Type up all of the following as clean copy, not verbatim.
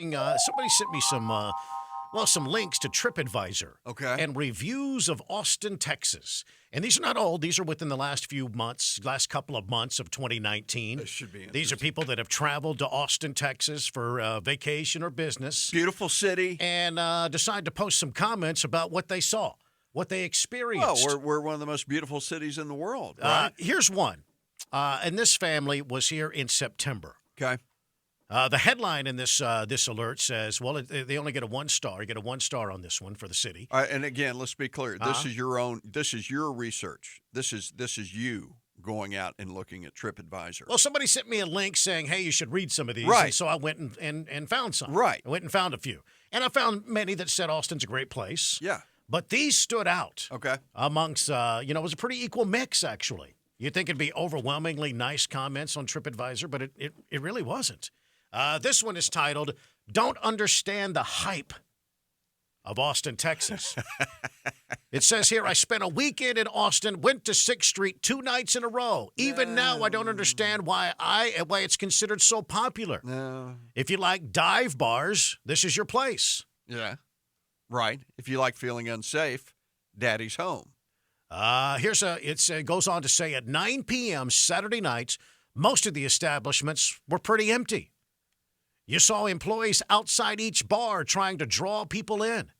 Somebody sent me some links to TripAdvisor Okay. and reviews of Austin, Texas. And these are not old. These are within the last couple of months of 2019. This should be These are interesting. people that have traveled to Austin, Texas for vacation or business Beautiful city. and decide to post some comments about what they saw, what they Well, experienced. we're one of the most beautiful cities in the world, right? Here's one. And this family was here in September. Okay. The headline in this alert says, well, they only get a 1 star. You get a 1 star on this one for the city. All right, and again, let's be clear. This is your own. This is your research. This is you going out and looking at TripAdvisor. Well, somebody sent me a link saying, hey, you should read some of these. Right. And so I went and found some. Right. I went and found a few. And I found many that said Austin's a great place. Yeah. But these stood out Okay. amongst, it was a pretty equal mix, actually. You'd think it'd be overwhelmingly nice comments on TripAdvisor, but it really wasn't. This one is titled, Don't Understand the Hype of Austin, Texas. It says here, I spent a weekend in Austin, went to 6th Street 2 nights in a row. Even now, I don't understand why it's considered so popular. No. If you like dive bars, this is your place. Yeah. Right. If you like feeling unsafe, Daddy's home. It goes on to say at 9 p.m. Saturday nights, most of the establishments were pretty empty. You saw employees outside each bar trying to draw people in.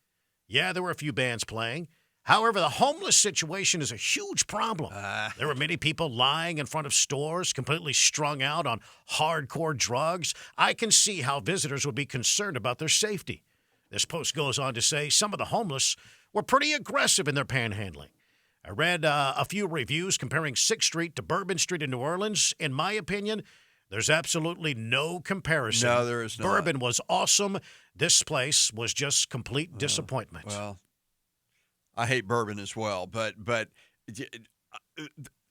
Yeah, there were a few bands playing. However, the homeless situation is a huge problem. There were many people lying in front of stores, completely strung out on hardcore drugs. I can see how visitors would be concerned about their safety. This post goes on to say some of the homeless were pretty aggressive in their panhandling. I read a few reviews comparing 6th Street to Bourbon Street in New Orleans. In my opinion, there's absolutely no comparison. No, there is not. Bourbon was awesome. This place was just complete disappointment. Well, I hate Bourbon as well, but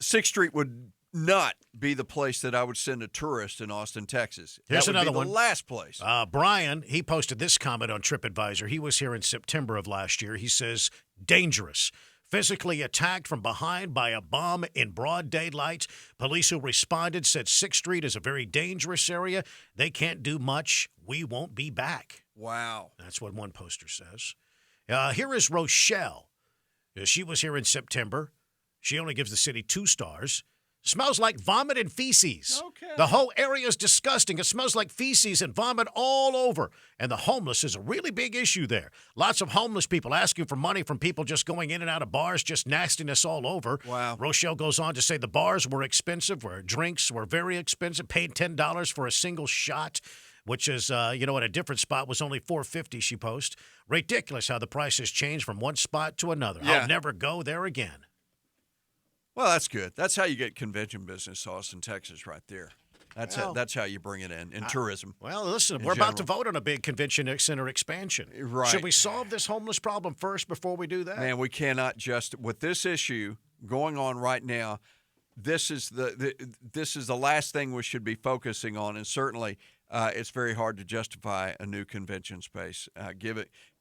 6th Street would not be the place that I would send a tourist in Austin, Texas. Here's that would another be the one. last place. Brian, he posted this comment on TripAdvisor. He was here in September of last year. He says, dangerous. Physically attacked from behind by a bomb in broad daylight. Police who responded said 6th Street is a very dangerous area. They can't do much. We won't be back. Wow. That's what one poster says. Here is Rochelle. She was here in September. She only gives the city 2 stars. Smells like vomit and feces. Okay. The whole area is disgusting. It smells like feces and vomit all over. And the homeless is a really big issue there. Lots of homeless people asking for money from people just going in and out of bars, just nastiness all over. Wow. Rochelle goes on to say the bars were expensive, where drinks were very expensive, paid $10 for a single shot, which is, at a different spot was only $4.50, she posts. Ridiculous how the prices change from one spot to another. Yeah. I'll never go there again. Well, that's good. That's how you get convention business, Austin, Texas, right there. That's how you bring it in tourism. Well, listen, In we're about to general. vote on a big convention center expansion. Right. Should we solve this homeless problem first before we do that? Man, we cannot with this issue going on right now. This is the last thing we should be focusing on, and certainly it's very hard to justify a new convention space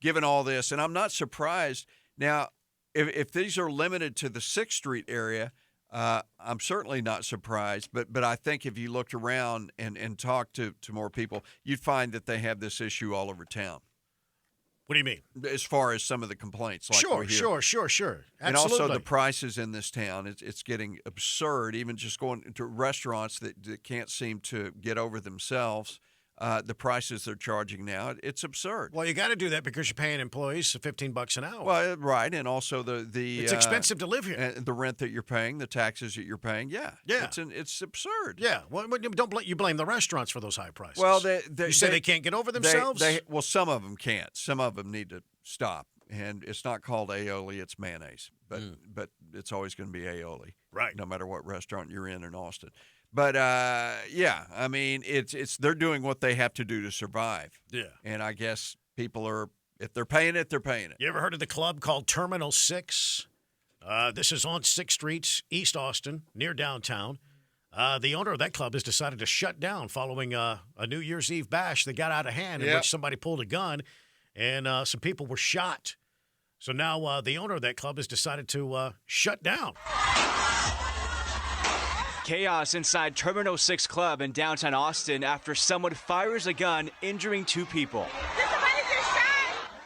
given all this. And I'm not surprised now. If these are limited to the 6th Street area, I'm certainly not surprised. But I think if you looked around and talked to more people, you'd find that they have this issue all over town. What do you mean? As far as some of the complaints, like we hear. Sure. And Absolutely. also the prices in this town, it's getting absurd. Even just going to restaurants that can't seem to get over themselves. The prices they're charging now, it's absurd. Well, you got to do that because you're paying employees $15 an hour. Well, right, and also it's expensive to live here. And the rent that you're paying, the taxes that you're paying, yeah. It's absurd. Yeah. Well, you blame the restaurants for those high prices. Well, you say they can't get over themselves? Well, some of them can't. Some of them need to stop. And it's not called aioli, it's mayonnaise. But it's always going to be aioli. Right. No matter what restaurant you're in Austin. But I mean, it's they're doing what they have to do to survive. Yeah. And I guess people are, if they're paying it, they're paying it. You ever heard of the club called Terminal 6? This is on 6th Street, East Austin, near downtown. The owner of that club has decided to shut down following a New Year's Eve bash that got out of hand in which somebody pulled a gun and some people were shot. So now the owner of that club has decided to shut down. Chaos inside Terminal 6 Club in downtown Austin after someone fires a gun, injuring 2 people.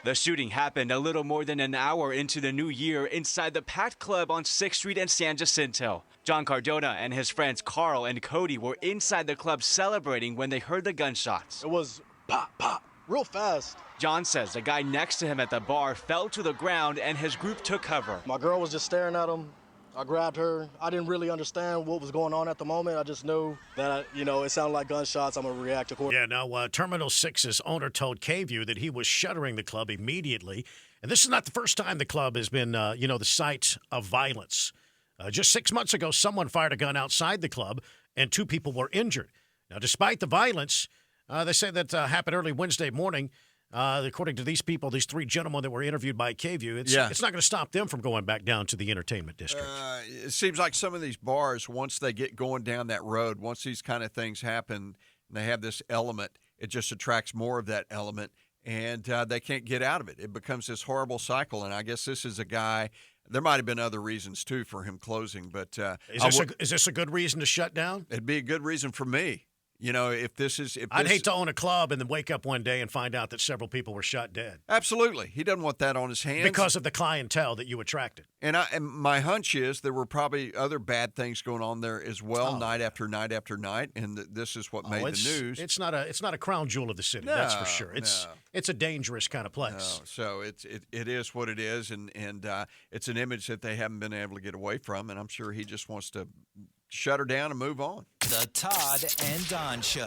The shooting happened a little more than an hour into the new year inside the packed club on 6th Street and San Jacinto. John Cardona and his friends Carl and Cody were inside the club celebrating when they heard the gunshots. It was pop, pop, real fast. John says the guy next to him at the bar fell to the ground and his group took cover. My girl was just staring at him. I grabbed her. I didn't really understand what was going on at the moment. I just knew that, it sounded like gunshots. I'm going to react accordingly. Yeah, now Terminal 6's owner told KVUE that he was shuttering the club immediately. And this is not the first time the club has been, the site of violence. Just 6 months ago, someone fired a gun outside the club and 2 people were injured. Now, despite the violence, they say that happened early Wednesday morning. According to these people, these 3 gentlemen that were interviewed by KVUE, it's not going to stop them from going back down to the entertainment district. It seems like some of these bars, once they get going down that road, once these kind of things happen, and they have this element, it just attracts more of that element, and they can't get out of it. It becomes this horrible cycle, and I guess this is a guy. There might have been other reasons, too, for him closing. But is this a good reason to shut down? It'd be a good reason for me. I'd hate to own a club and then wake up one day and find out that several people were shot dead. Absolutely. He doesn't want that on his hands. Because of the clientele that you attracted. And my hunch is there were probably other bad things going on there as well, night after night after night, and this is what made the news. It's not a crown jewel of the city, that's for sure. It's a dangerous kind of place. No. So it is what it is, and it's an image that they haven't been able to get away from, and I'm sure he just wants to shut her down and move on. The Todd and Don Show.